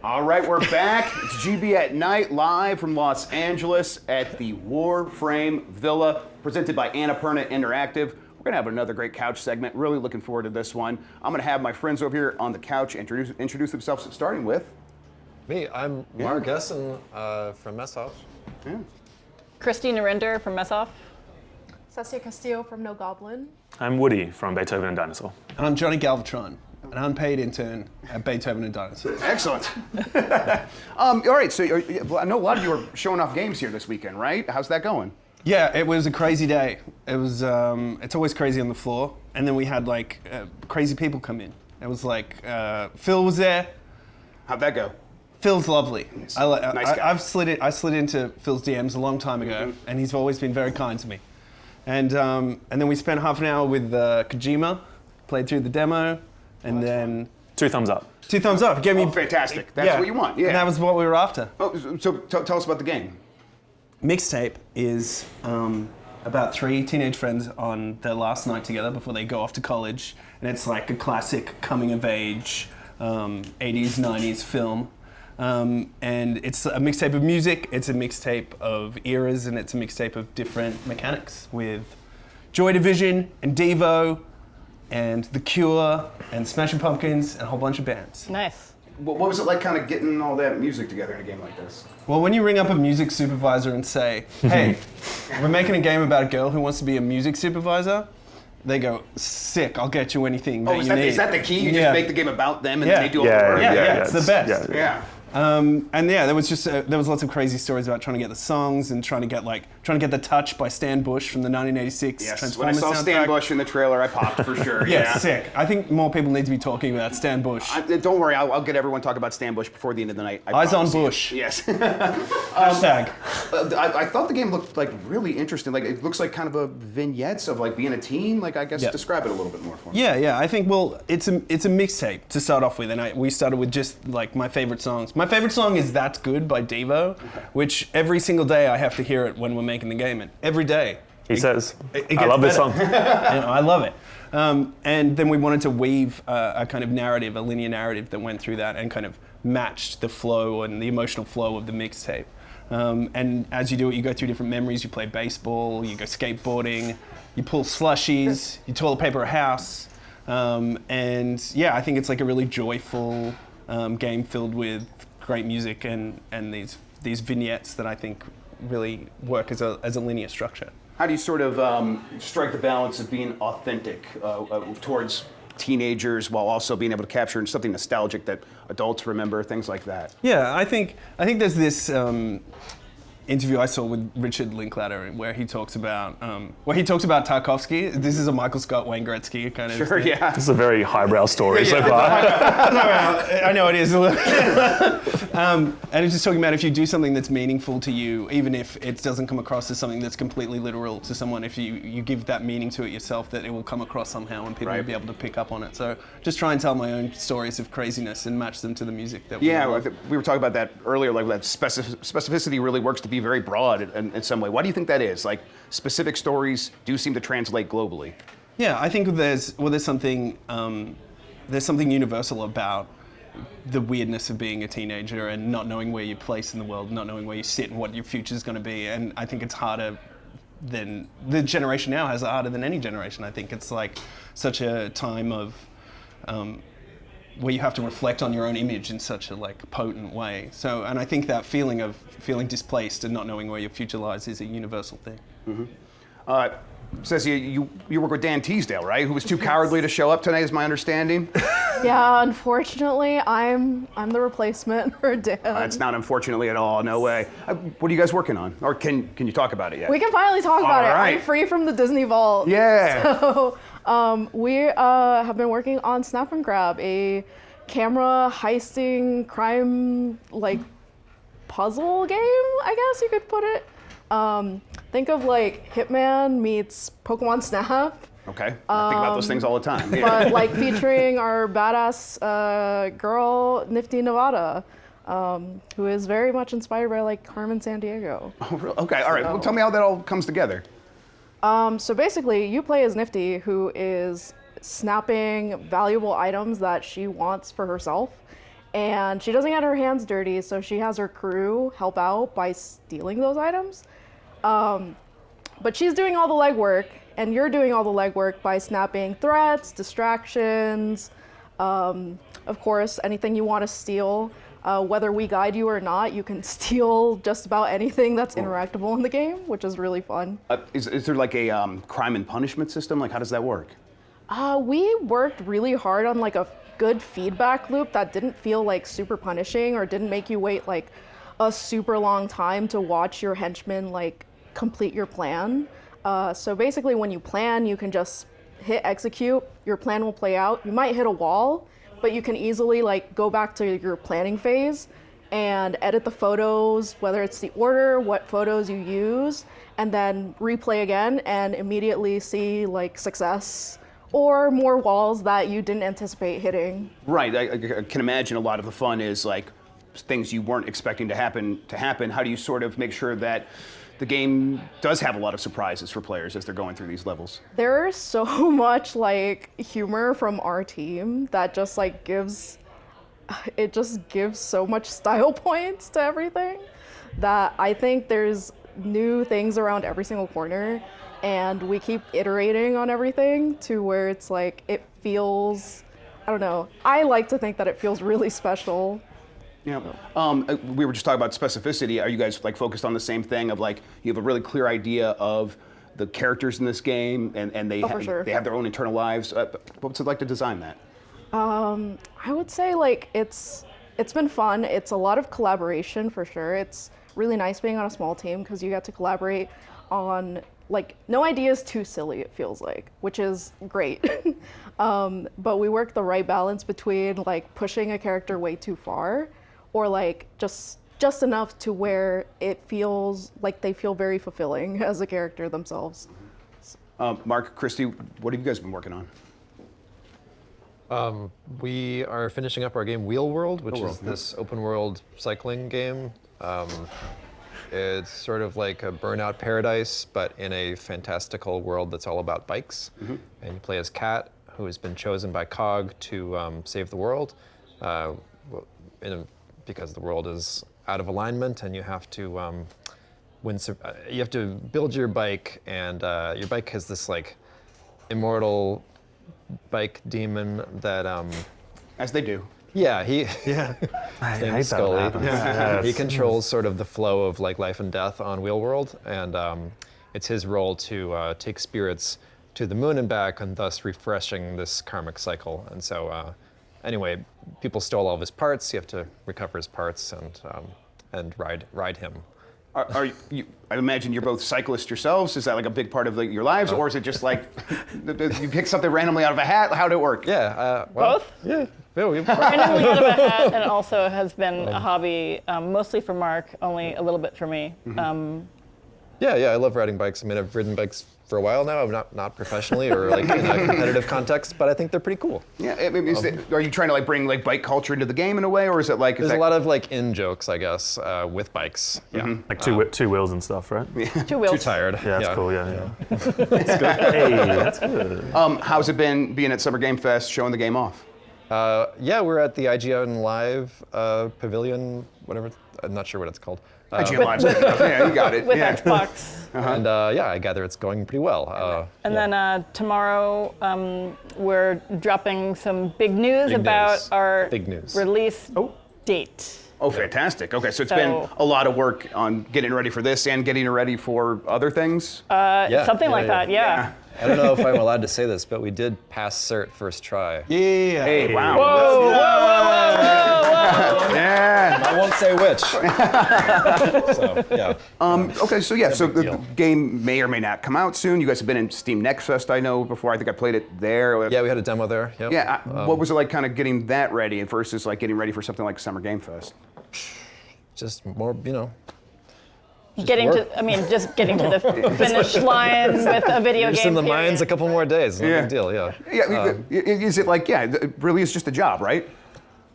All right, we're back. It's GB at Night, live from Los Angeles at the Warframe Villa, presented by Annapurna Interactive. We're gonna have another great couch segment. Really looking forward to this one. I'm gonna have my friends over here on the couch introduce themselves, starting with... Me, I'm Mark Essen from Messoff. Yeah. Kristy Norindr from Messoff. Cessia Castillo from No Goblin. I'm Woody from Beethoven and Dinosaur. And I'm Johnny Galvatron, an unpaid intern at Beethoven and Dinosaur. Excellent. All right, so I know a lot of you are showing off games here this weekend, right? How's that going? Yeah, it was a crazy day. It was, it's always crazy on the floor. And then we had crazy people come in. It was Phil was there. How'd that go? Phil's lovely. Nice guy. I slid into Phil's DMs a long time ago, and he's always been very kind to me. And then we spent half an hour with Kojima, played through the demo, and then... 2 thumbs up. 2 thumbs up. Gave me fantastic. That's what you want, yeah. And that was what we were after. Oh, so tell us about the game. Mixtape is about 3 teenage friends on their last night together before they go off to college, and it's like a classic coming-of-age 80s, 90s film. And it's a mixtape of music, it's a mixtape of eras, and it's a mixtape of different mechanics with Joy Division and Devo and The Cure and Smashing Pumpkins and a whole bunch of bands. Nice. What was it like kind of getting all that music together in a game like this? Well, when you ring up a music supervisor and say, hey, we're making a game about a girl who wants to be a music supervisor, they go, sick, I'll get you anything that you need. Is that the key? You just make the game about them and they do all the work? Yeah, it's the best. Yeah. And yeah, there was lots of crazy stories about trying to get the songs and trying to get The Touch by Stan Bush from the 1986 Yes, when I Transformers saw soundtrack. Stan Bush in the trailer, I popped for sure. Yeah, sick. I think more people need to be talking about Stan Bush. Don't worry, I'll get everyone talking about Stan Bush before the end of the night. Eyes on Bush. Yes. Hashtag. I thought the game looked really interesting. It looks like kind of a vignettes of being a teen. I guess describe it a little bit more for me. Yeah. I think it's a mixtape to start off with, and we started with just my favorite songs. My favorite song is That's Good by Devo, which every single day I have to hear it when we're making the game, and every day. He says, it I love this song. I love it. And then we wanted to weave a kind of narrative, a linear narrative that went through that and kind of matched the flow and the emotional flow of the mixtape. And as you do it, you go through different memories. You play baseball, you go skateboarding, you pull slushies, you toilet paper a house. And yeah, I think it's a really joyful game filled with great music and these vignettes that I think really work as a linear structure. How do you sort of strike the balance of being authentic towards teenagers while also being able to capture something nostalgic that adults remember, things like that? Yeah, I think there's this interview I saw with Richard Linklater where he talks about Tarkovsky. This is a Michael Scott, Wayne Gretzky kind of Sure, thing. yeah. This is a very highbrow story so far. I know it is a little. And it's just talking about if you do something that's meaningful to you, even if it doesn't come across as something that's completely literal to someone, if you give that meaning to it yourself, that it will come across somehow and people will be able to pick up on it. So just try and tell my own stories of craziness and match them to the music that we love. We were talking about that earlier, that specificity really works to be very broad in some way. Why do you think that is? Specific stories do seem to translate globally. Yeah, I think there's something universal about the weirdness of being a teenager and not knowing where you place in the world, not knowing where you sit and what your future's going to be. And I think it's harder than the generation now has it harder than any generation. I think it's such a time of where you have to reflect on your own image in such a potent way. So, and I think that feeling of feeling displaced and not knowing where your future lies is a universal thing. Mm-hmm. Cessia, you work with Dan Teasdale, right? Who was too cowardly to show up tonight, is my understanding. Yeah, unfortunately, I'm the replacement for Dan. It's not unfortunately at all. No way. What are you guys working on? Or can you talk about it yet? We can finally talk about it. Right. I'm free from the Disney Vault. Yeah. So we have been working on Snap and Grab, a camera heisting crime puzzle game, I guess you could put it. Think of Hitman meets Pokemon Snap. Okay, I think about those things all the time. But featuring our badass girl, Nifty Nevada, who is very much inspired by Carmen Sandiego. Oh, really? Okay, all right. Well, tell me how that all comes together. So basically, you play as Nifty, who is snapping valuable items that she wants for herself, and she doesn't get her hands dirty, so she has her crew help out by stealing those items. But she's doing all the legwork, and you're doing all the legwork by snapping threats, distractions, of course, anything you want to steal. Whether we guide you or not, you can steal just about anything that's interactable in the game, which is really fun. Is there like a crime and punishment system? Like, how does that work? We worked really hard on like a good feedback loop that didn't feel like super punishing or didn't make you wait like a super long time to watch your henchmen like complete your plan. So basically when you plan, you can just hit execute, your plan will play out. You might hit a wall, but you can easily like go back to your planning phase and edit the photos, whether it's the order, what photos you use, and then replay again and immediately see like success or more walls that you didn't anticipate hitting. Right, I can imagine a lot of the fun is like things you weren't expecting to happen. How do you sort of make sure that the game does have a lot of surprises for players as they're going through these levels? There's so much like humor from our team that just like gives so much style points to everything that I think there's new things around every single corner, and we keep iterating on everything to where it's like it feels, I don't know, I like to think that it feels really special. Yeah. We were just talking about specificity. Are you guys like focused on the same thing of like you have a really clear idea of the characters in this game and they for sure. they have their own internal lives? What's it like to design that? I would say like it's been fun. It's a lot of collaboration for sure. It's really nice being on a small team because you get to collaborate on like no idea is too silly, it feels like, which is great. But we work the right balance between like pushing a character way too far or like just enough to where it feels like they feel very fulfilling as a character themselves. Mark, Kristy, what have you guys been working on? We are finishing up our game Wheel World, which is this open world cycling game. It's sort of like a Burnout Paradise, but in a fantastical world that's all about bikes. And you play as Kat, who has been chosen by Cog to save the world, because the world is out of alignment, and you have to you have to build your bike, and your bike has this like immortal bike demon that As they do. yeah, his I name hate is that when Scully. that happens. He controls sort of the flow of like life and death on Wheel World, and it's his role to take spirits to the moon and back, and thus refreshing this karmic cycle. And so, anyway, people stole all of his parts. You have to recover his parts and ride him. Are you? I imagine you're both cyclists yourselves. Is that like a big part of your lives, or is it just like you pick something randomly out of a hat? How'd it work? Yeah. Well, Both? Yeah. Randomly out of a hat, and also has been a hobby, mostly for Mark, only a little bit for me. Yeah, I love riding bikes. I mean, I've ridden bikes for a while now. I'm not professionally or like in a competitive context, but I think they're pretty cool. Yeah. I mean, are you trying to like bring like bike culture into the game in a way, or is it like? There's a lot of like in jokes, I guess, with bikes. Yeah. Like two wheels and stuff, right? Yeah, 2 wheels. Too tired. that's cool. Yeah. Hey, that's good. How's it been being at Summer Game Fest, showing the game off? Yeah, we're at the IGN Live Pavilion, whatever. I'm not sure what it's called. IGN Live's good enough. Yeah, you got it. With Yeah. Xbox. And yeah, I gather it's going pretty well. And then tomorrow we're dropping some big news Big about news. our Big news. release date. Oh, fantastic. Okay, so it's been a lot of work on getting ready for this and getting ready for other things. Something like that, yeah. I don't know if I'm allowed to say this, but we did pass cert first try. Yeah. Hey, wow. Whoa, Yeah. I won't say which. So, yeah. Okay, so yeah, so the deal. game may or may not come out soon. You guys have been in Steam Next Fest, I know, before. I think I played it there. Yeah, we had a demo there. Yep. Yeah, what was it like kind of getting that ready versus like getting ready for something like Summer Game Fest? Just more, Just getting to the finish line with a video just game. in the period. mines a couple more days. No big deal. Yeah. Yeah, is it like, it really is just a job, right?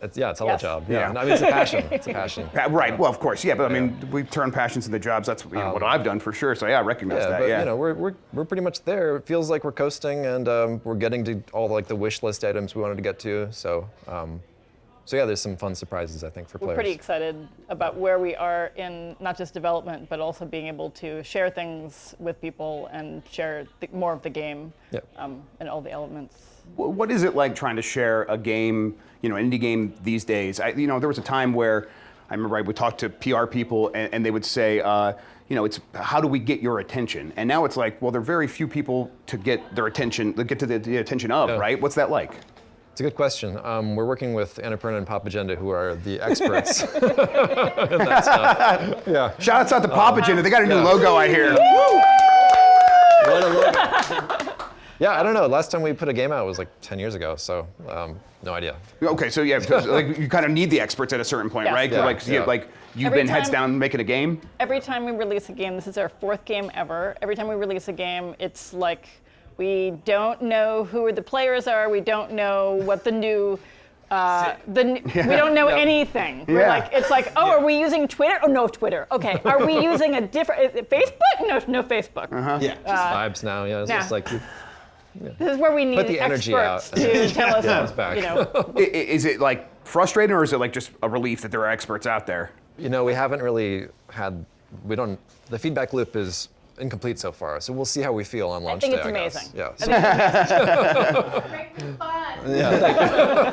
It's all Yes. a job. Yeah. Yeah. I mean, it's a passion. It's a passion. Right, well, of course, yeah, but I mean, we turn passions into jobs. That's what I've done for sure, so yeah, I recognize Yeah, that, but yeah. we're pretty much there. It feels like we're coasting, and we're getting to all like the wish list items we wanted to get to. So So yeah, there's some fun surprises, I think, for We're players. pretty excited about where we are in not just development, but also being able to share things with people and share more of the game Yep. and all the elements. What is it like trying to share a game, an indie game these days? There was a time where I remember I would talk to PR people and they would say, it's how do we get your attention? And now it's like, well, there are very few people to get their attention, to get to the attention of, right? What's that like? It's a good question. We're working with Annapurna and Pop Agenda, who are the experts in that stuff. Yeah. Shout out to Pop Agenda. They got a new logo, I hear. What a logo. Yeah, I don't know. Last time we put a game out was like 10 years ago, so no idea. Okay, so yeah, like you kind of need the experts at a certain point, Yeah. right? Yeah. Like you've Every been heads time- down making a game. Every time we release a game, this is our 4th game ever. Every time we release a game, it's like we don't know who the players are. We don't know what the new. We don't know anything. We're Yeah. like, it's like, oh, are we using Twitter? Oh, no, Twitter. Okay, are we using a different? Is it Facebook? No, Facebook. Yeah. Vibes now, yeah. It's yeah. just like, This is where we need Put the energy experts out. to tell us, Comes back. Is it like frustrating or is it like just a relief that there are experts out there? We haven't really had, the feedback loop is incomplete so far, so we'll see how we feel on launch think day, it's I guess. amazing. Yeah.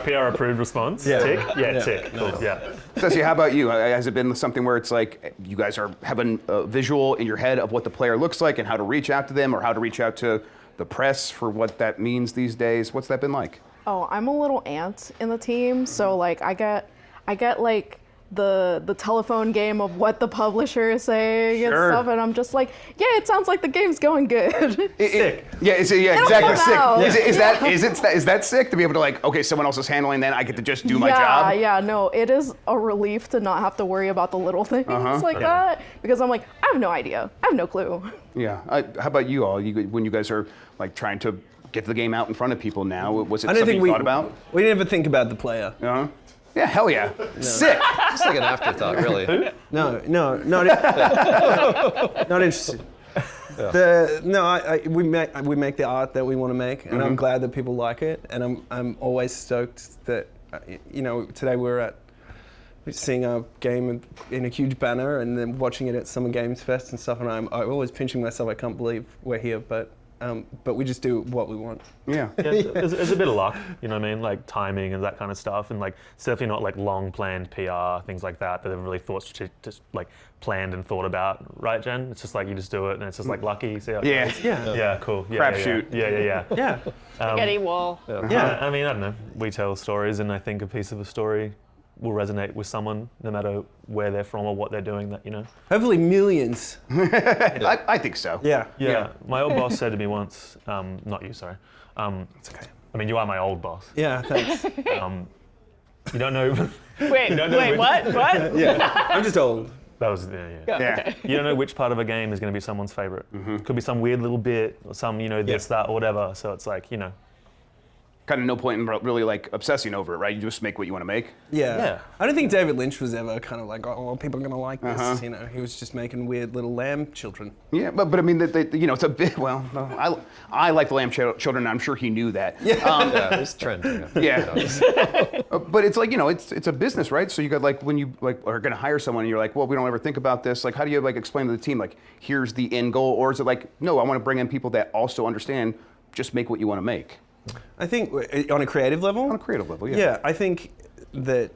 PR approved response. Yeah. Tick. Yeah. Yeah. Tick. Cool. Yeah. Cessia, how about you? Has it been something where it's like you guys are having a visual in your head of what the player looks like and how to reach out to them or how to reach out to the press for what that means these days? What's that been like? Oh, I'm a little ant in the team, so like I get like the telephone game of what the publisher is saying Sure. and stuff, and I'm just like, yeah, it sounds like the game's going good. Sick. Yeah, exactly. come out. Sick. Is that sick to be able to like, okay, someone else is handling that, I get to just do my job? Yeah, no, it is a relief to not have to worry about the little things like that, because I'm like, I have no idea, I have no clue. Yeah. How about you all? When you guys are like trying to get the game out in front of people now, was it I don't something think you thought about? We never think about the player. Uh-huh. Yeah, hell yeah. Sick. Just like an afterthought, really. No, not interested. We make the art that we want to make, and I'm glad that people like it, and I'm always stoked that today we're seeing our game in a huge banner, and then watching it at Summer Games Fest and stuff, and I'm always pinching myself. I can't believe we're here, but we just do what we want. Yeah. There's a bit of luck, you know what I mean? Like timing and that kind of stuff, and like it's definitely not like long planned PR, things like that they've really just like planned and thought about, right, Jen? It's just like you just do it, and it's just like lucky. See how it Yeah. goes. Yeah. Yeah, cool. Yeah, Crapshoot. Yeah. Yeah. Spaghetti wall. Yeah. I mean, I don't know. We tell stories, and I think a piece of a story will resonate with someone, no matter where they're from or what they're doing. That Hopefully millions. I think so. Yeah. Yeah. My old boss said to me once, not you, sorry. It's okay. I mean, you are my old boss. Yeah. Thanks. You don't know. Wait, don't know wait, which- what? Yeah. I'm just old. That was Yeah. You don't know which part of a game is going to be someone's favorite. Could be some weird little bit, or some this, that, or whatever. So it's like Kind of no point in really like obsessing over it, right? You just make what you want to make. Yeah. I don't think David Lynch was ever kind of like, oh, people are going to like this. He was just making weird little lamb children. Yeah, but I mean, it's a bit. Well, no, I like the lamb children. And I'm sure he knew that. Yeah, it's trending. Yeah. But it's like it's a business, right? So you got like when you like are going to hire someone, and you're like, well, we don't ever think about this. Like, how do you like explain to the team like, here's the end goal, or is it like, no, I want to bring in people that also understand. Just make what you want to make. I think on a creative level. On a creative level, yeah. Yeah, I think that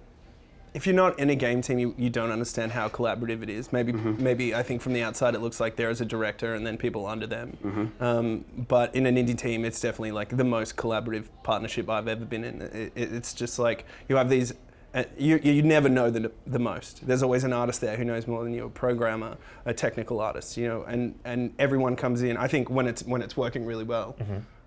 if you're not in a game team, you don't understand how collaborative it is. Maybe I think from the outside it looks like there is a director and then people under them. But in an indie team, it's definitely like the most collaborative partnership I've ever been in. It's just like you have these. You never know the most. There's always an artist there who knows more than you, a programmer, a technical artist, and everyone comes in. I think when it's working really well.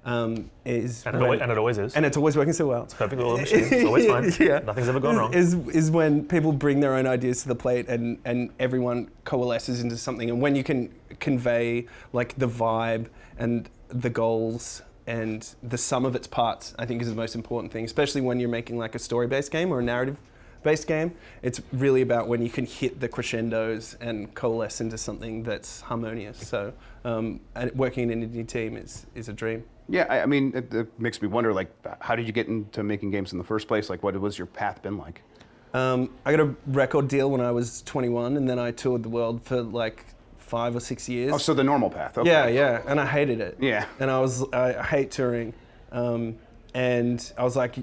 and it always is. And it's always working so well. It's perfect little machine. It's always fine. Yeah. Nothing's ever gone wrong. Is when people bring their own ideas to the plate and everyone coalesces into something. And when you can convey like the vibe and the goals and the sum of its parts, I think is the most important thing, especially when you're making like a story-based game or a narrative based game. It's really about when you can hit the crescendos and coalesce into something that's harmonious. So and working in an indie team is a dream. Yeah, I mean, it makes me wonder, like, how did you get into making games in the first place? Like, what was your path been like? I got a record deal when I was 21, and then I toured the world for like 5 or 6 years. Oh, so the normal path. Okay. Yeah, and I hated it. Yeah. And I hate touring. And I was like,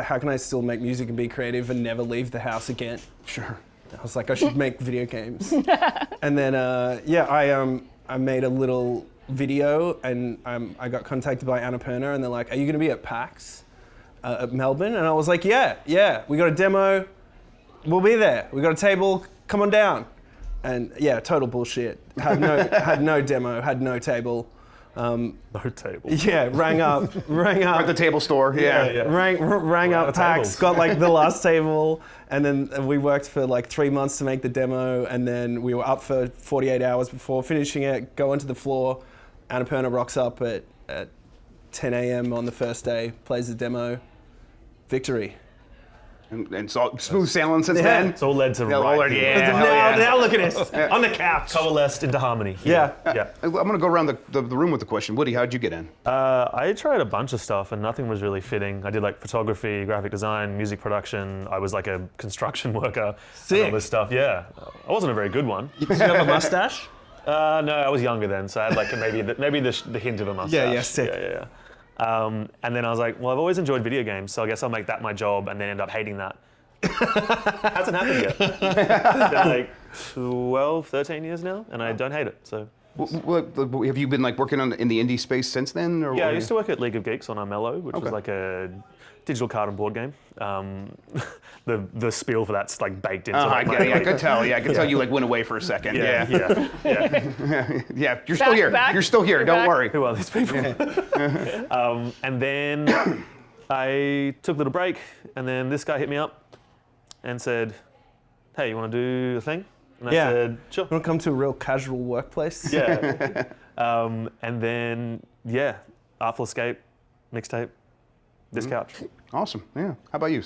how can I still make music and be creative and never leave the house again? Sure. I was like, I should make video games. And then, I made a little video, and I got contacted by Annapurna, and they're like, are you going to be at PAX at Melbourne? And I was like, yeah, we got a demo, we'll be there. We got a table, come on down. And yeah, total bullshit. Had no demo, had no table. No table. Yeah, rang up. At the table store, yeah. Rang up PAX, got like the last table, and then we worked for like 3 months to make the demo, and then we were up for 48 hours before finishing it, go onto the floor, Annapurna rocks up at 10 a.m. on the first day, plays the demo, victory. And it's all smooth sailing since then? It's all led to Now look at us, on the couch. Coalesced into harmony. Yeah. I'm going to go around the room with the question. Woody, how'd you get in? I tried a bunch of stuff and nothing was really fitting. I did like photography, graphic design, music production. I was like a construction worker. Sick. And all this stuff, yeah. I wasn't a very good one. Did you have a mustache? No, I was younger then, so I had like maybe the hint of a mustache. Yeah, sick. Yeah. And then I was like, well, I've always enjoyed video games, so I guess I'll make that my job and then end up hating that. Hasn't happened yet. It's been like 12, 13 years now, and I don't hate it, so. Have you been like working in the indie space since then? Or Yeah, I used to work at League of Geeks on Armello, which was like a digital card and board game. The spiel for that's like baked into I could tell. Yeah, I could tell you like went away for a second. Yeah. Yeah. You're still here. You're still here. Don't worry. Who are these people? And then I took a little break, and then this guy hit me up and said, "Hey, you want to do a thing?" And I said, "Sure." Want to come to a real casual workplace? Yeah. And then Artful Escape, mixtape, this couch. Awesome. Yeah. How about you?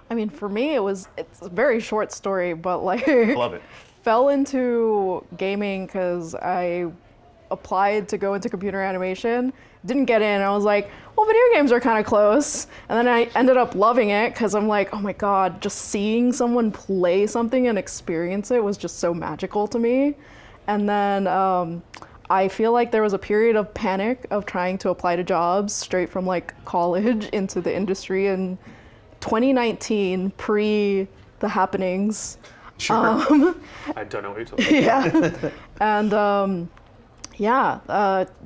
I mean, for me, it's a very short story, but like, Love it. fell into gaming because I applied to go into computer animation, didn't get in. I was like, well, video games are kind of close. And then I ended up loving it because I'm like, oh my God, just seeing someone play something and experience it was just so magical to me. And then I feel like there was a period of panic of trying to apply to jobs straight from like college into the industry in 2019, pre the happenings. Sure. I don't know what you're talking about. And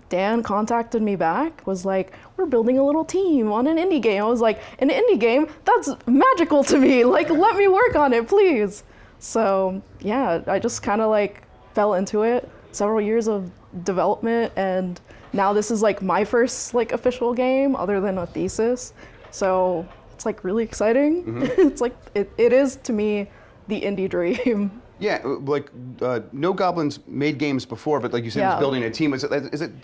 Dan contacted me back, was like, we're building a little team on an indie game. I was like, an indie game? That's magical to me. Like, let me work on it, please. So yeah, I just kind of like fell into it. Several years of development, and now this is like my first like official game other than a thesis. So it's like really exciting. Mm-hmm. It's like, it is to me the indie dream. Yeah, like No Goblins made games before, but like you said, it's building a team. Does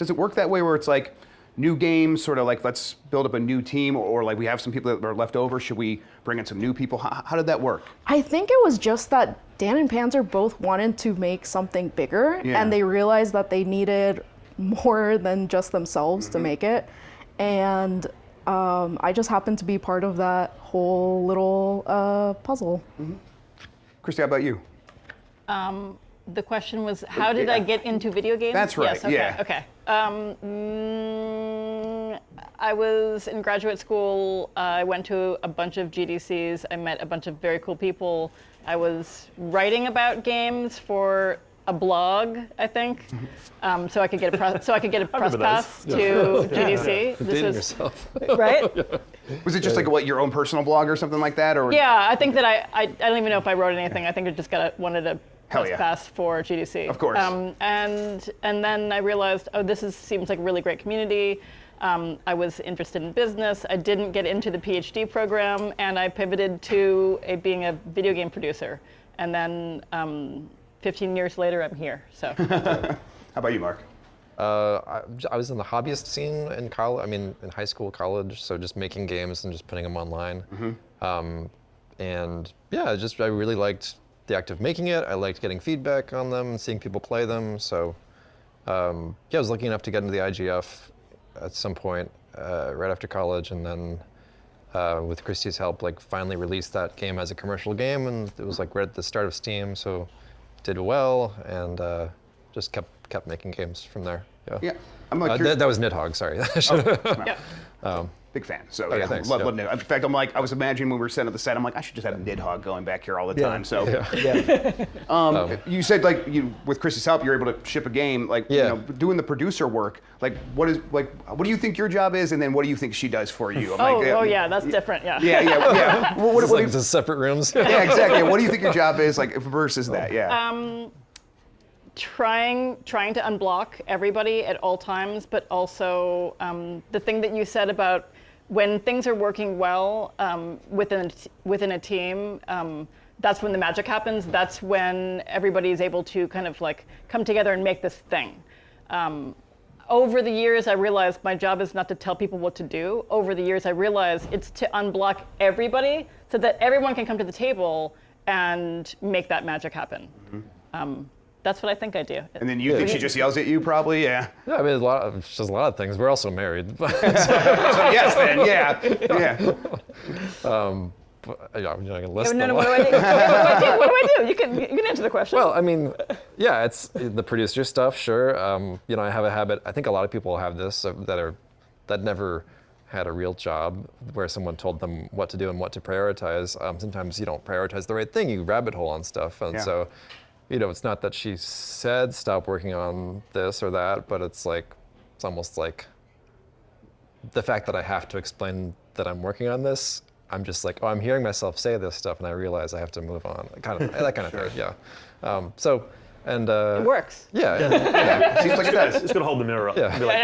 it work that way where it's like new games, sort of like let's build up a new team, or like we have some people that are left over, should we bring in some new people? How did that work? I think it was just that Dan and Panzer both wanted to make something bigger, and they realized that they needed more than just themselves to make it. And I just happened to be part of that whole little puzzle. Mm-hmm. Kristy, how about you? The question was, how did I get into video games? That's right, yes, okay. I was in graduate school. I went to a bunch of GDCs. I met a bunch of very cool people. I was writing about games for a blog, I think, so I could get a press pass to GDC. Dating yourself. Right? Was it just like your own personal blog or something like that, or? Yeah, I think that I don't even know if I wrote anything. I think I just wanted a press pass for GDC. Of course. And then I realized, seems like a really great community. I was interested in business. I didn't get into the PhD program, and I pivoted to being a video game producer. And then 15 years later, I'm here. So. How about you, Mark? I was in the hobbyist scene in college. I mean, in high school, college. So just making games and just putting them online. Mm-hmm. and yeah, I really liked the act of making it. I liked getting feedback on them and seeing people play them. So yeah, I was lucky enough to get into the IGF at some point right after college, and then with Kristy's help, like finally released that game as a commercial game, and it was like right at the start of Steam, so did well, and just kept making games from there. Yeah. Yeah. I'm like, that was Nidhogg, sorry. Yeah. big fan. So Okay, yeah, thanks. love Yeah. Nidhogg. In fact, I was imagining when we were setting up the set, I'm like, I should just have Nidhogg going back here all the time. So you said like with Kristy's help, you're able to ship a game. Like doing the producer work. Like what do you think your job is, and then what do you think she does for you? I'm Yeah, that's different. Yeah. Yeah. What do you, Just separate rooms. yeah, exactly. What do you think your job is like versus that? Yeah. Trying to unblock everybody at all times, but also the thing that you said about when things are working well within a team, that's when the magic happens. That's when everybody is able to kind of like come together and make this thing. Over the years, I realized my job is not to tell people what to do. Over the years, I realized it's to unblock everybody so that everyone can come to the table and make that magic happen. That's what I think I do. And then you think she just yells at you, probably? Yeah. Yeah, I mean, it's just a lot of things. We're also married. So yes, then, yeah. But, yeah, you're not gonna list No, them. what do I do? What do I do? You can answer the question. Well, I mean, yeah, it's the producer stuff, sure. I have a habit. I think a lot of people have this that never had a real job where someone told them what to do and what to prioritize. Sometimes you don't prioritize the right thing. You rabbit hole on stuff, and so. It's not that she said stop working on this or that, but it's almost like the fact that I have to explain that I'm working on this. I'm just like, I'm hearing myself say this stuff, and I realize I have to move on. That kind of thing, yeah. It works. Yeah. Seems like it does. It's gonna hold the mirror up. Yeah. And be like,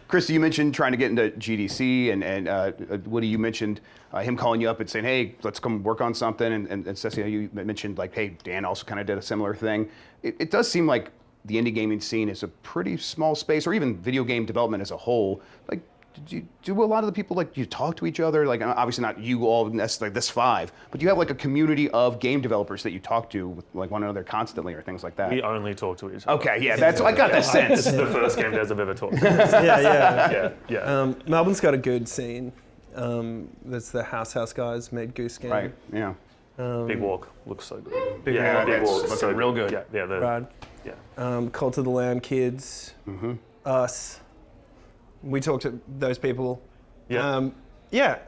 Kristy, you mentioned trying to get into GDC, and Woody, you mentioned him calling you up and saying, hey, let's come work on something. And Cessia, you mentioned like, hey, Dan also kind of did a similar thing. It does seem like the indie gaming scene is a pretty small space, or even video game development as a whole. Like, do a lot of the people, like, you talk to each other? Like, obviously not you all necessarily, this five, but do you have like a community of game developers that you talk to with like one another constantly or things like that? we only talk to each other. Okay, yeah, I got that sense. This is the first game Des have ever talked to. Yeah. Melbourne's got a good scene. There's the House guys made Goose Game. Right, yeah. Big Walk looks so good. Big Walk Walk's is looking real good. Yeah, Rad. Cult of the Land kids. Us. We talked to those people. Yeah.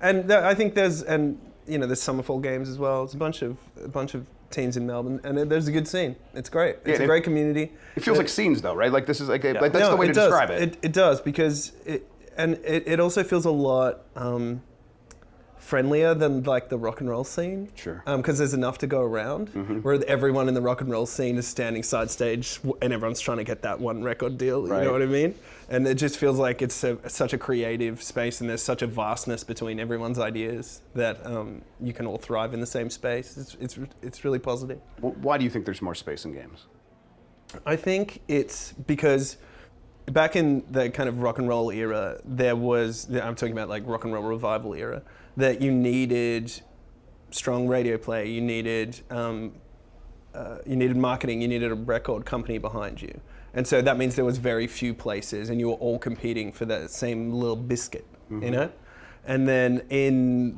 And I think there's Summerfall Games as well. It's a bunch of teams in Melbourne, and there's a good scene. It's great. It's a great community. It feels like scenes though, right? Like this is like that's the way to describe it. It does, because it also feels a lot friendlier than like the rock and roll scene. Sure. Because there's enough to go around, where everyone in the rock and roll scene is standing side stage, and everyone's trying to get that one record deal. You know what I mean? And it just feels like it's such a creative space, and there's such a vastness between everyone's ideas that you can all thrive in the same space. It's really positive. Why do you think there's more space in games? I think it's because back in the kind of rock and roll era, I'm talking about like rock and roll revival era, that you needed strong radio play, you needed marketing, you needed a record company behind you. And so that means there was very few places, and you were all competing for that same little biscuit, you know? And then you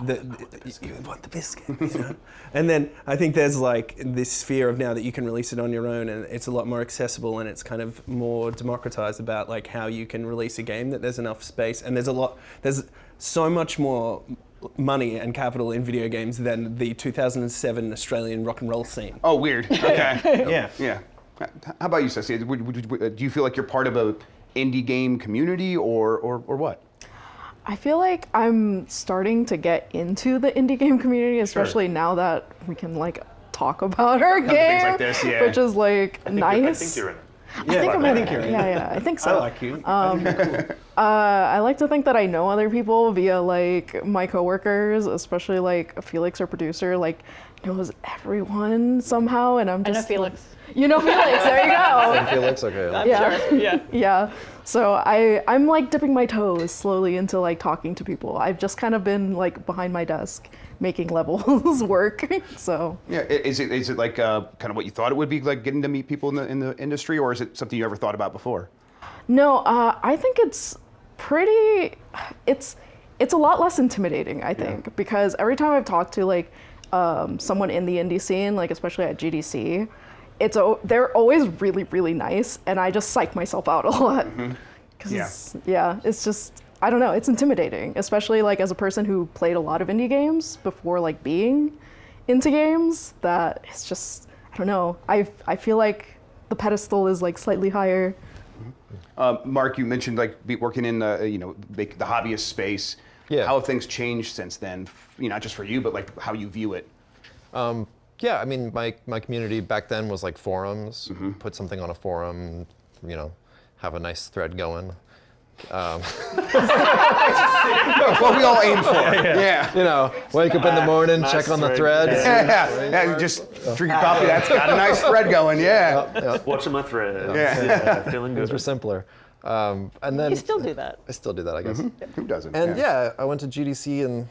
want the biscuit, you know? And then I think there's like this sphere of now that you can release it on your own, and it's a lot more accessible, and it's kind of more democratized about like how you can release a game, that there's enough space, and there's so much more money and capital in video games than the 2007 Australian rock and roll scene. Oh, weird. Okay. Yeah. How about you, Cessia? Do you feel like you're part of a indie game community, or what? I feel like I'm starting to get into the indie game community, especially now that we can like talk about our game, things like this, yeah. which is like nice. I think you're in it. I think you're in it. Yeah, I think so. I like you. I think you're cool. I like to think that I know other people via like my coworkers, especially like Felix, our producer, like knows everyone somehow, and I'm I just know Felix. You know Felix, there you go. Felix, okay. Yeah. Sure. Yeah. Yeah. So I'm like dipping my toes slowly into like talking to people. I've just kind of been like behind my desk making levels work. So Yeah, is it like kind of what you thought it would be, like getting to meet people in the industry, or is it something you ever thought about before? no, I think it's pretty. It's a lot less intimidating, I think, because every time I've talked to like someone in the indie scene, like especially at GDC, they're always really, really nice, and I just psych myself out a lot. Because it's just, I don't know, it's intimidating, especially like as a person who played a lot of indie games before like being into games, that it's just, I don't know, I feel like the pedestal is like slightly higher. Mark, you mentioned like working in the the hobbyist space. Yeah. How have things changed since then? Not just for you, but like how you view it. Yeah, I mean, my community back then was like forums. Put something on a forum, have a nice thread going. Well, we all aim for it. Yeah. Wake up in the morning, Nice check on the thread. thread. Yeah, just drink your coffee. That's got a nice thread going. Yeah. Watching my thread. Yeah. Feeling Things good. were simpler. And then You still do that. I still do that, I guess. Who doesn't? And yeah, I went to GDC in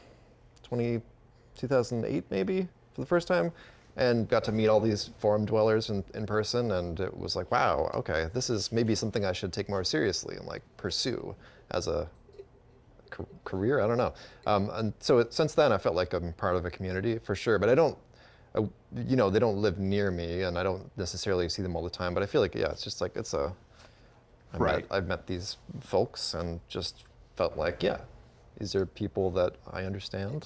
2008 maybe for the first time, and got to meet all these forum dwellers in person, and it was like, wow, okay, this is maybe something I should take more seriously and like pursue as a career. I don't know. And so since then, I felt like I'm part of a community for sure, but I don't. They don't live near me, and I don't necessarily see them all the time. But I feel like it's just like I've met these folks and just felt like, these are people that I understand.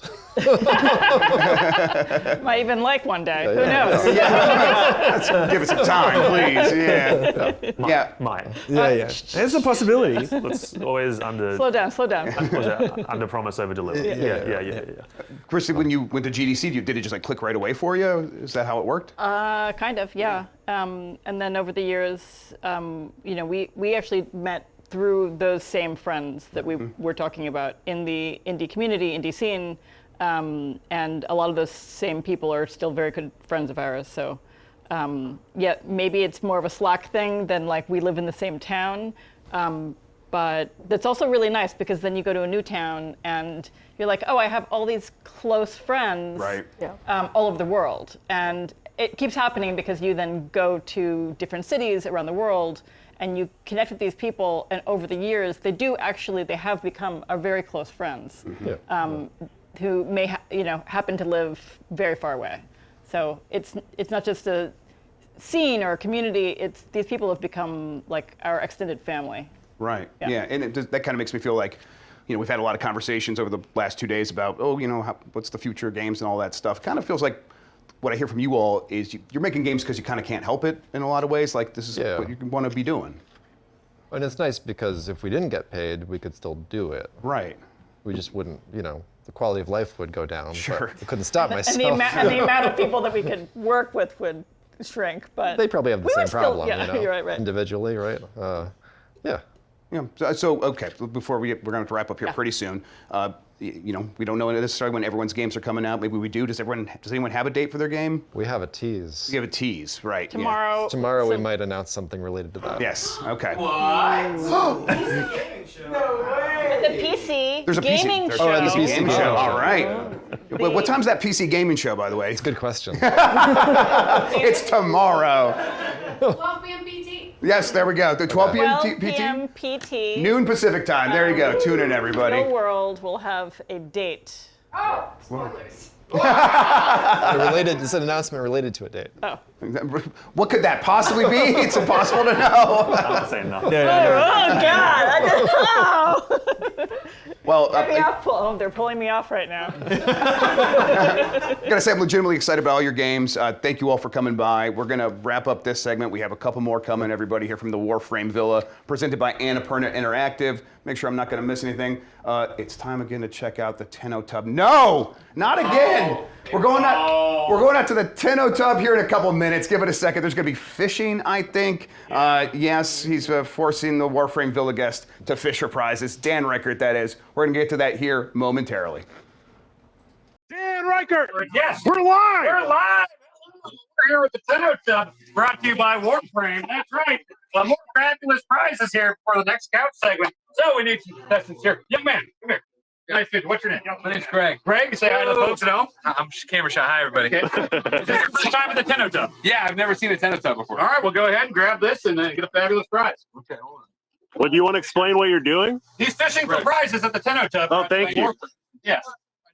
Might even like one day. Who knows? Give it some time, please. Yeah. Might. Yeah. There's a possibility. Let's always Slow down. under promise, over deliver. Yeah. Kristy, when you went to GDC, did it just like click right away for you? Is that how it worked? Kind of, yeah. And then over the years, we actually met through those same friends that we were talking about in the indie community, indie scene, and a lot of those same people are still very good friends of ours. So, maybe it's more of a Slack thing than like we live in the same town, but that's also really nice because then you go to a new town and you're like, oh, I have all these close friends all over the world, and it keeps happening because you then go to different cities around the world and you connect with these people, and over the years, they have become our very close friends, who may happen to live very far away. So it's not just a scene or a community. These people have become like our extended family. Right. Yeah. And that kind of makes me feel like, we've had a lot of conversations over the last 2 days about, what's the future of games and all that stuff. Kind of feels like what I hear from you all is you're making games because you kind of can't help it in a lot of ways. Like this is what you want to be doing. And it's nice because if we didn't get paid, we could still do it. Right. We just wouldn't, the quality of life would go down. Sure. But I couldn't stop myself. And the amount of people that we could work with would shrink. But they probably have the same problem, you're right. individually, right? Yeah. So okay, before we're going to wrap up here pretty soon. We don't know necessarily when everyone's games are coming out. Maybe we do. Does anyone have a date for their game? We have a tease. You have a tease, right? Tomorrow. Tomorrow we might announce something related to that. Yes. Okay. The PC There's a gaming PC. show. There's a PC gaming show. show. All right. What time's that PC gaming show, by the way? It's a good question. It's tomorrow. 12 p.m. PT. Yes, there we go. The 12 p.m. 12 p.m. PT. Noon Pacific time. There you go. Tune in, everybody. The world will have a date. Oh, spoilers. It's an announcement related to a date. Oh. What could that possibly be? It's impossible to know. I'm not saying nothing. Oh God! I don't know. Well, Get me off. They're pulling me off right now. gotta say, I'm legitimately excited about all your games. Thank you all for coming by. We're gonna wrap up this segment. We have a couple more coming. Everybody here from the Warframe Villa, presented by Annapurna Interactive. Make sure I'm not gonna miss anything. It's time again to check out the Tenno Tub. No, not again. We're going out to the Tenno Tub here in a couple minutes. Give it a second. There's gonna be fishing, I think. Yes, he's forcing the Warframe Villa guest to fish for prizes. Dan Reichert, that is. We're gonna get to that here momentarily. Dan Reichert! Yes, We're live! we're live! We're here with the Tenno Tub, brought to you by Warframe. That's right. More fabulous prizes here for the next couch segment. So we need some contestants here. Young man, come here. Nice to meet you. What's your name? My name's Greg. Greg, say hi to the folks at home. I'm camera shy. Hi, everybody. Okay. Is this your first time at the Tenno Tub? Yeah, I've never seen a Tenno Tub before. All right, well, go ahead and grab this and get a fabulous prize. Okay, hold on. Well, do you want to explain what you're doing? He's fishing for prizes at the Tenno Tub. Oh, thank you. Yes.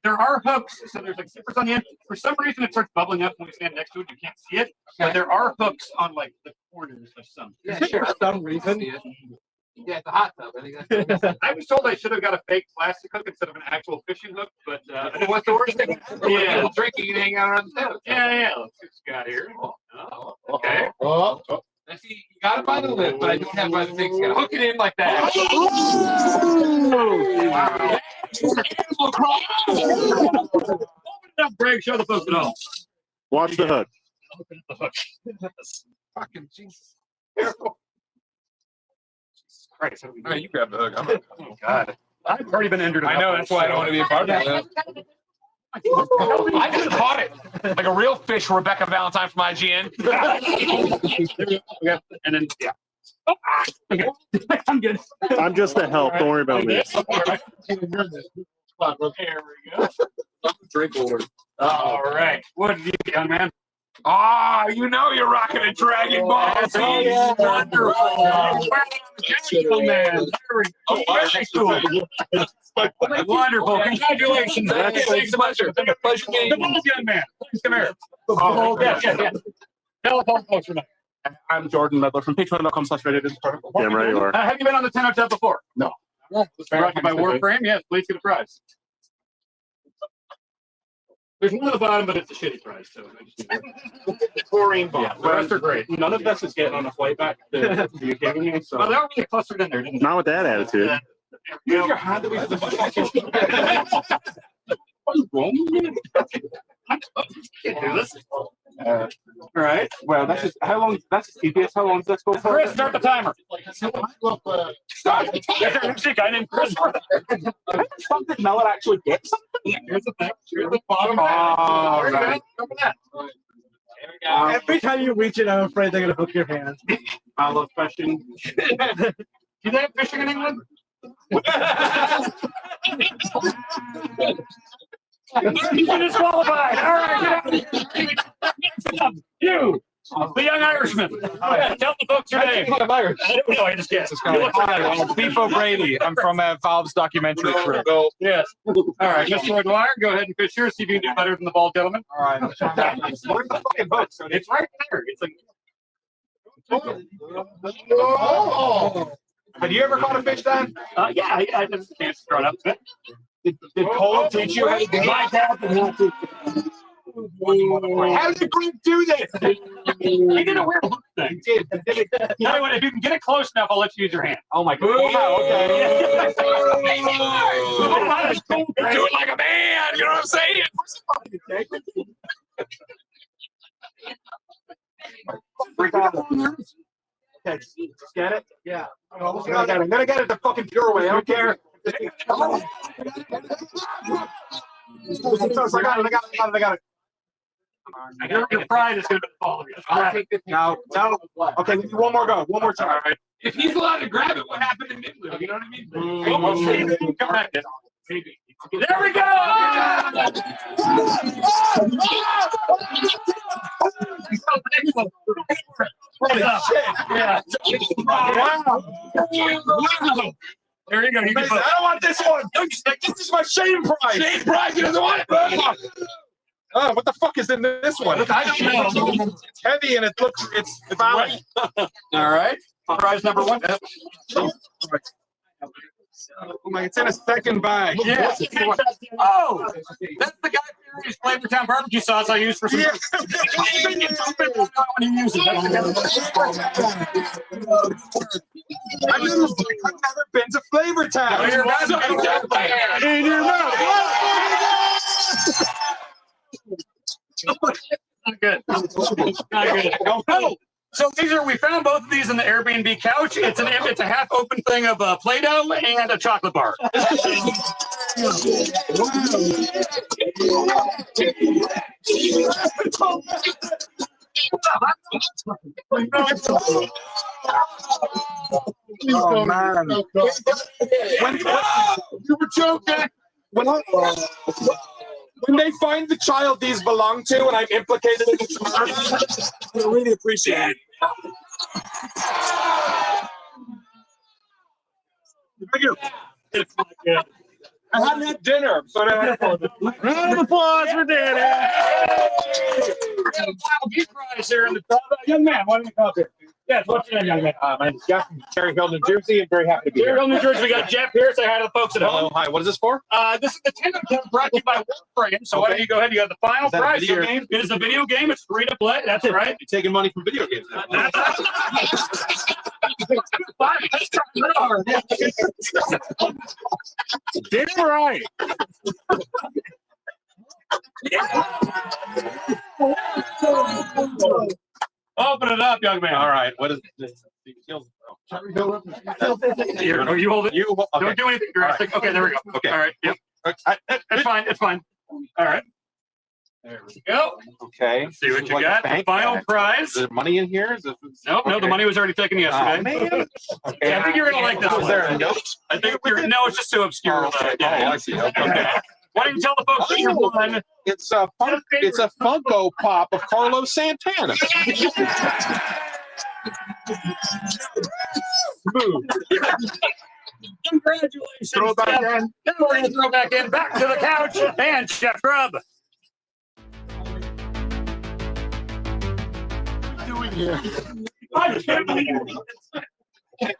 There are hooks, so there's like zippers on the end. For some reason, it starts bubbling up when we stand next to it. You can't see it, but there are hooks on like the corners of some. Yeah, sure. For some reason. Yeah, it's a hot tub. I think that's I was told I should have got a fake plastic hook instead of an actual fishing hook, but what's the worst thing? Yeah, drinking and hanging out around the Tenno Tub. yeah. Let's see what you got here. Oh, okay. I see, you got it by the lip, but I don't have it by the things. You gotta hook it in like that. Wow. Open it up, Greg. Show the folks at home. Watch the hook. Open up the hook. Fucking Jesus. Careful. Jesus Christ. All right, you grab the hook. Oh, God. I've already been injured. I know, that's why I don't want to be a part of it. I just caught it like a real fish, Rebecca Valentine from IGN. And then, yeah. Oh, okay. I'm good. I'm just the help. Don't worry about me. There we go. Drink water. All right. What did you get, young man? Ah, you know you're rocking a Dragon Ball. Oh, yeah. Wonderful. Young man. There we go. Very cool. Wonderful. Congratulations. Thanks so much. It's been a pleasure meeting The bald young man. Please come here. Oh, yeah. Tell us all folks your name. I'm Jordan Ledler from patreon.com/Reddit. Damn right you are. Have you been on the Tenno Tub before? No. Brought to you by Warframe. Yes, please get a prize. There's one at the bottom, but it's a shitty prize. So I just Chlorine bomb. yeah, the rest are great. None of this is getting on the flight back to the UK with me. So. Well, they're really clustered in there, didn't they? Not with that attitude. Use your hand away from the fucking. What's wrong with you? I can't do this. All right. Well, that's just how long. That's just TPS. How long does that go for? Chris, start the timer. Start. There's a music guy named Chris. Something Melon actually gets something. Here's the thing. Here's the bottom. Oh, There you go. right. Go for that. There we go. Every time you reach it, I'm afraid they're gonna hook your hand. I love fishing. Do they have fishing in England? You're disqualified. All right, get out. You, the young Irishman. Tell the folks your name. I'm Irish. I don't know. I just guessed. You look like Irish. Beefo Brady. I'm from Valve's documentary crew. Yes. All right, Mr. Woodward, go ahead and fish yours. See if you can do better than the bald gentleman. All right. Where's the fucking hook? It's right there. It's like. Oh. Have you ever caught a fish, Dan? Yeah, I just can't throw it up. Did Cole teach you how to do My dad did not do. How did Greg do this? He did a weird hook thing. Tell you what, if you can get it close enough, I'll let you use your hand. Oh my god. Wow, okay. Do it like a man. You know what I'm saying? Okay, just get it? Yeah. I'm gonna get it the fucking pure way. I don't care. I got it. Your pride is going to fall. No. Okay, one more go. One more time. Right. If he's allowed to grab it, what happened in Midland? You know what I mean? There we go! Yeah. Wow. There you go. I don't want this one. This is my shame prize. Shane Price, he doesn't want it. Oh, what the fuck is in this one? I don't know. It's heavy and it's valid. All right. Prize number one. Oh my, it's in a second bag. Yeah. Oh, that's the guy who's Flavortown barbecue sauce I use for some. Yeah. When you use it. I've never been to Flavortown. In your mouth. In your mouth. Not good. Not good. Oh, so we found both of these in the Airbnb couch. It's a half open thing of Play-Doh and a chocolate bar. Oh man! When you were joking. When they find the child these belong to, and I'm implicated in this murder, I really appreciate it. Thank you. It's not good. I hadn't had dinner, so I had Round of applause for Danny. We got a wild geese prize here in the top. Young man, why don't you come up here? Yes, what's your name, young man? my name's Jeff from Cherry Hill, New Jersey. I'm very happy to be Cherry here. Hill, New Jersey. We got Jeff here. Say hi to the folks at home. Hi. What is this for? This is the Tenno Tub brought to you by Warframe. So why don't you go ahead? You got the final Is that a prize video here. game? It is a video game. It's free to play. That's right. You're taking money from video games now. Let's try it hard. Damn right. Open it up, young man. All right. What is this? Here, no, you hold it. You okay. Don't do anything drastic. Okay, there we go. Okay. All right. Yep. It's fine. It's fine. All right. There we go. Okay. Let's see what you got. The final prize. Is there money in here? Nope, no, the money was already taken yesterday. Oh, man. Okay. Yeah, I think you're gonna like this one. Is there a note? I think no, it's just too obscure. I see. Okay. Why don't you tell the folks that you won? It's a Funko Pop of Carlos Santana. Congratulations. Throw it back Jeff. in. Now we're going to throw back in, back to the couch, and Chef Grub. What are you doing here? I can't believe it.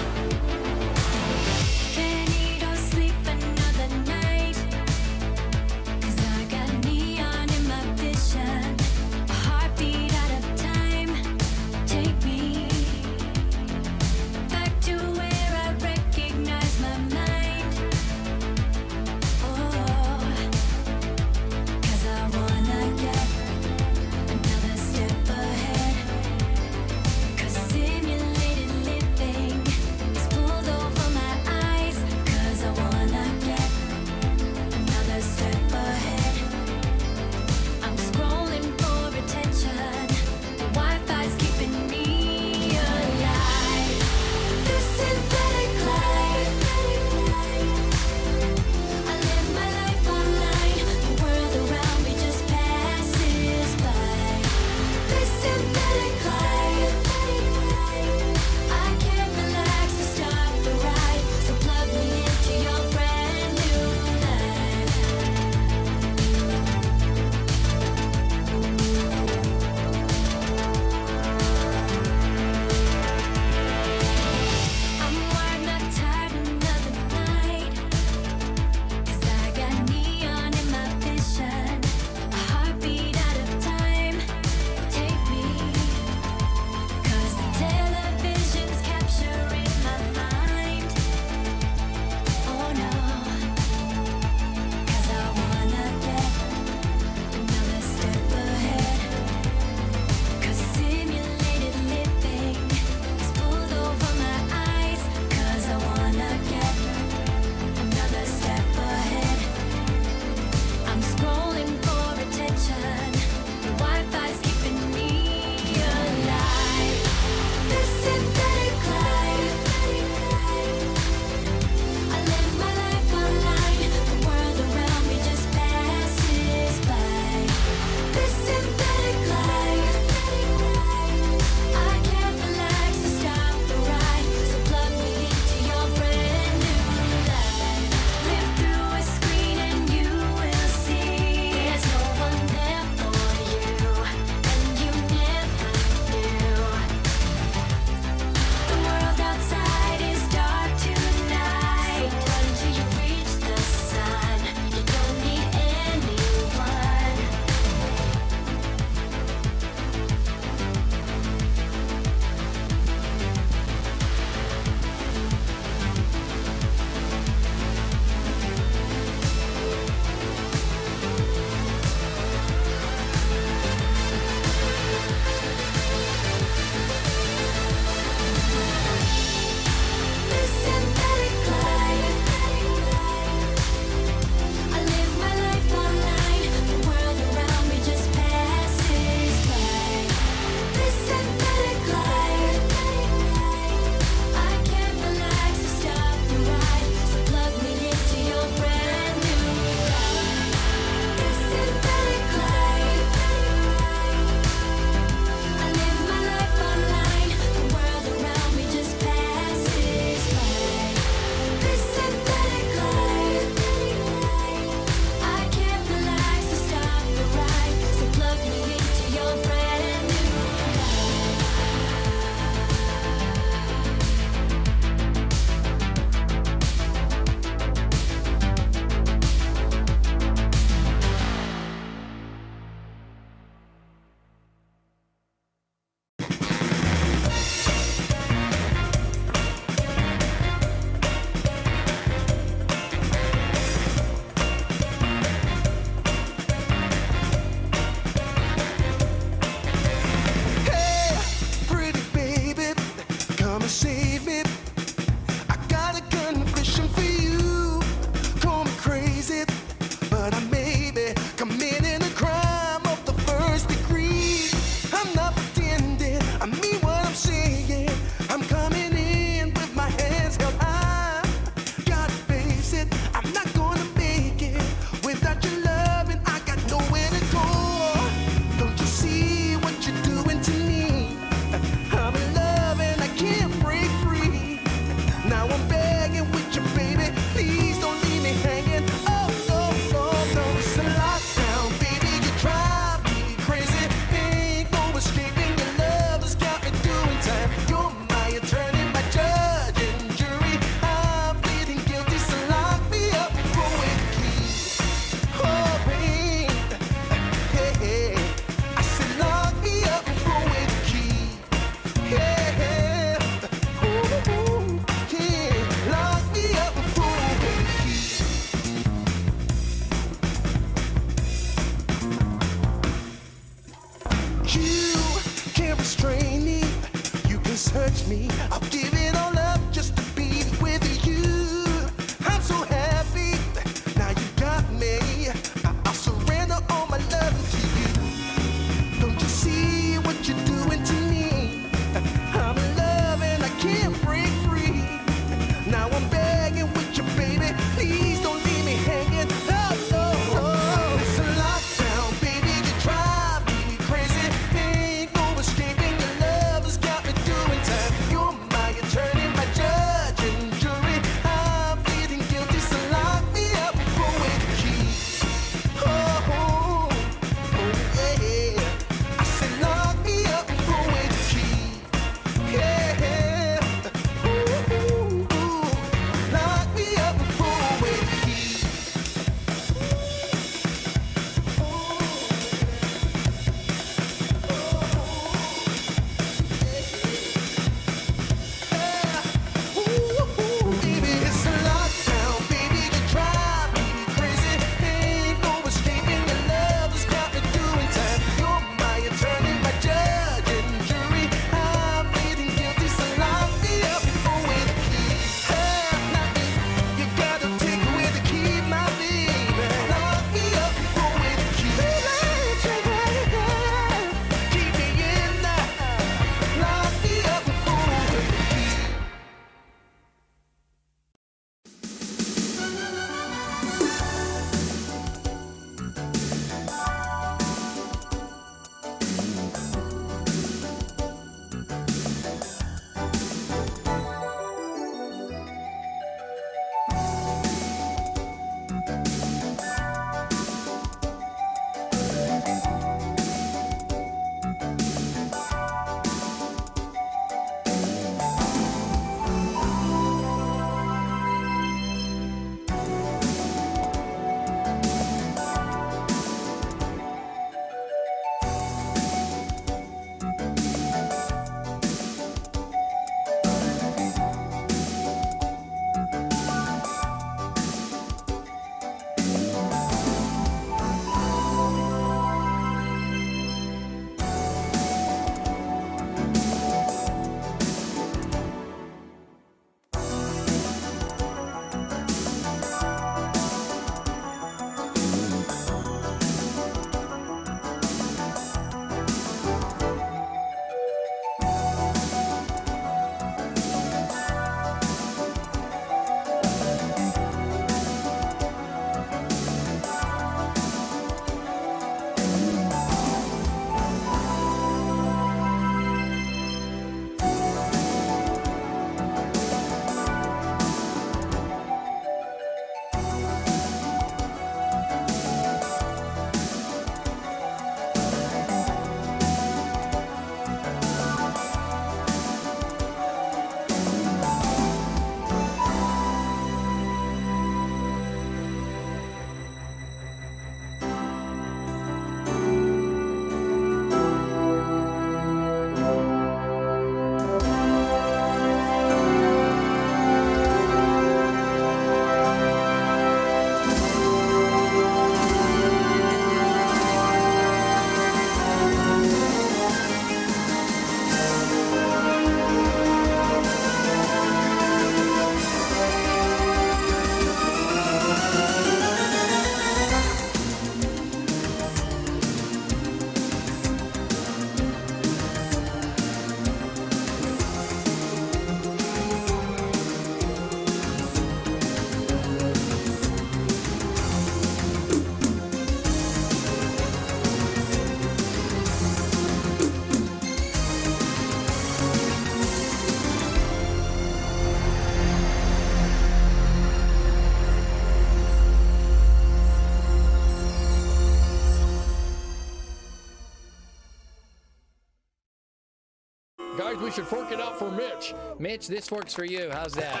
Guys, we should fork it out for Mitch. Mitch, this fork's for you. How's that?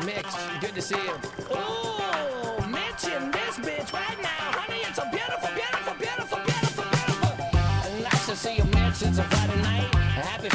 Mitch, good to see you. Oh, Mitch and this bitch right now, honey. It's a beautiful, beautiful, beautiful, beautiful, beautiful. Nice to see you, Mitch. It's a Friday night. Happy